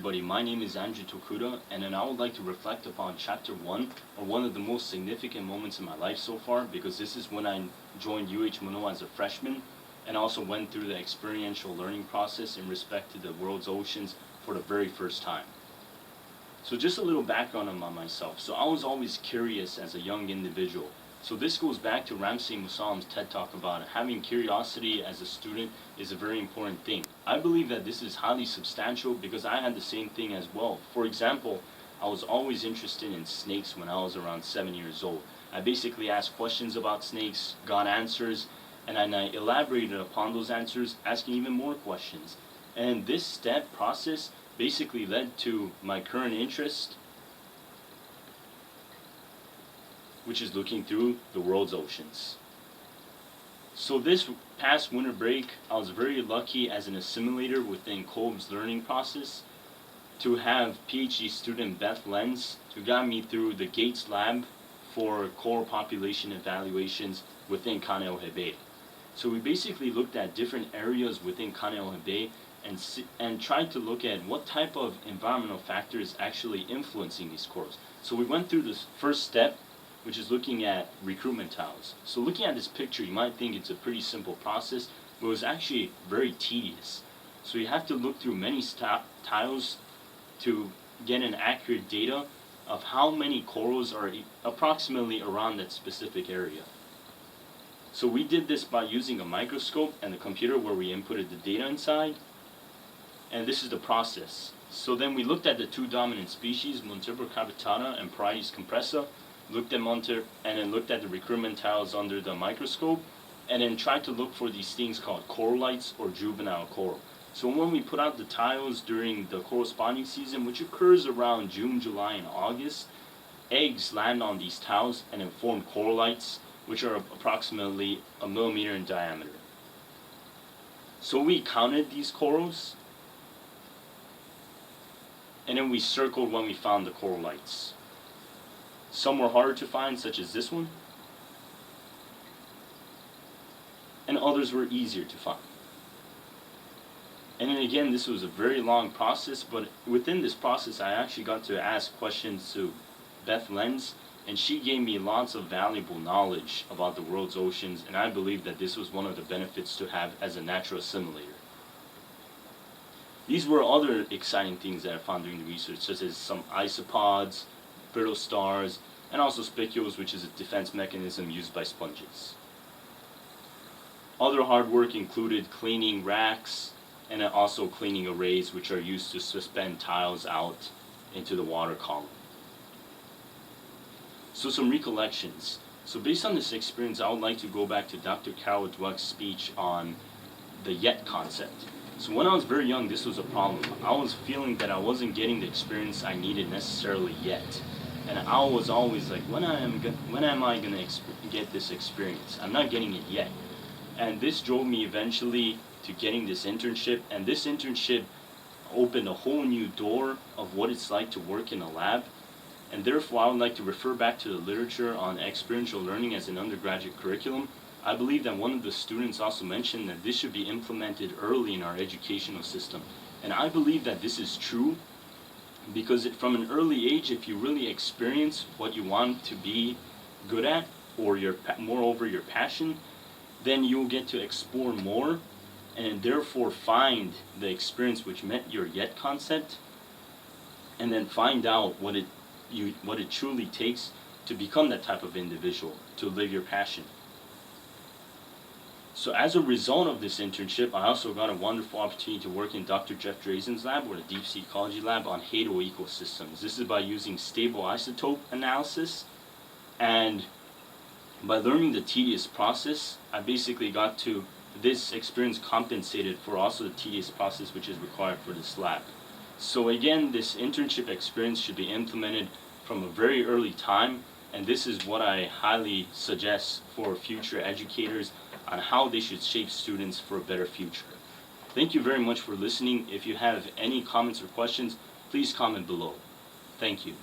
everybody, my name is Tokuda, and then I would like to reflect upon Chapter 1, or one of the most significant moments in my life so far, because this is when I joined UH Manoa as a freshman, and also went through the experiential learning process in respect to the world's oceans for the very first time. So just a little background on myself. So I was always curious as a young individual. So this goes back to Ramsey Musalam's TED Talk about having curiosity as a student is a very important thing. I believe that this is highly substantial because I had the same thing as well. For example, I was always interested in snakes when I was around 7 years old. I basically asked questions about snakes, got answers, and then I elaborated upon those answers, asking even more questions. And this process basically led to my current interest, which is looking through the world's oceans. So this past winter break, I was very lucky as an assimilator within Kolb's learning process to have PhD student Beth Lenz to guide me through the Gates lab for coral population evaluations within Kaneohe Bay. So we basically looked at different areas within Kaneohe Bay and tried to look at what type of environmental factors actually influencing these corals. So we went through this first step, which is looking at recruitment tiles. So looking at this picture, you might think it's a pretty simple process, but it was actually very tedious. So you have to look through many tiles to get an accurate data of how many corals are approximately around that specific area. So we did this by using a microscope and a computer where we inputted the data inside, and this is the process. So then we looked at the two dominant species, Monterbro capitata and Parietes compressa, looked at and then looked at the recruitment tiles under the microscope, and then tried to look for these things called corallites or juvenile coral. So when we put out the tiles during the coral spawning season, which occurs around June, July, and August, eggs land on these tiles and then form corallites, which are approximately 1 millimeter in diameter. So we counted these corals, and then we circled when we found the corallites. Some were harder to find, such as this one, and others were easier to find. And then again, this was a very long process, but within this process I actually got to ask questions to Beth Lenz, and she gave me lots of valuable knowledge about the world's oceans, and I believe that this was one of the benefits to have as a natural assimilator. These were other exciting things that I found during the research, such as some isopods, brittle stars, and also spicules, which is a defense mechanism used by sponges. Other hard work included cleaning racks and also cleaning arrays, which are used to suspend tiles out into the water column. So some recollections. So based on this experience, I would like to go back to Dr. Carol Dweck's speech on the yet concept. So when I was very young, this was a problem. I was feeling that I wasn't getting the experience I needed necessarily yet. And I was always like, when am I going to get this experience? I'm not getting it yet. And this drove me eventually to getting this internship. And this internship opened a whole new door of what it's like to work in a lab. And therefore, I would like to refer back to the literature on experiential learning as an undergraduate curriculum. I believe that one of the students also mentioned that this should be implemented early in our educational system. And I believe that this is true because from an early age, if you really experience what you want to be good at, or moreover your passion, then you'll get to explore more and therefore find the experience which met your yet concept, and then find out what it truly takes to become that type of individual, to live your passion. So as a result of this internship, I also got a wonderful opportunity to work in Dr. Jeff Drazen's lab, or the Deep Sea Ecology Lab, on halo ecosystems. This is by using stable isotope analysis, and by learning the tedious process, I basically got to, this experience compensated for also the tedious process which is required for this lab. So again, this internship experience should be implemented from a very early time, and this is what I highly suggest for future educators on how they should shape students for a better future. Thank you very much for listening. If you have any comments or questions, please comment below. Thank you.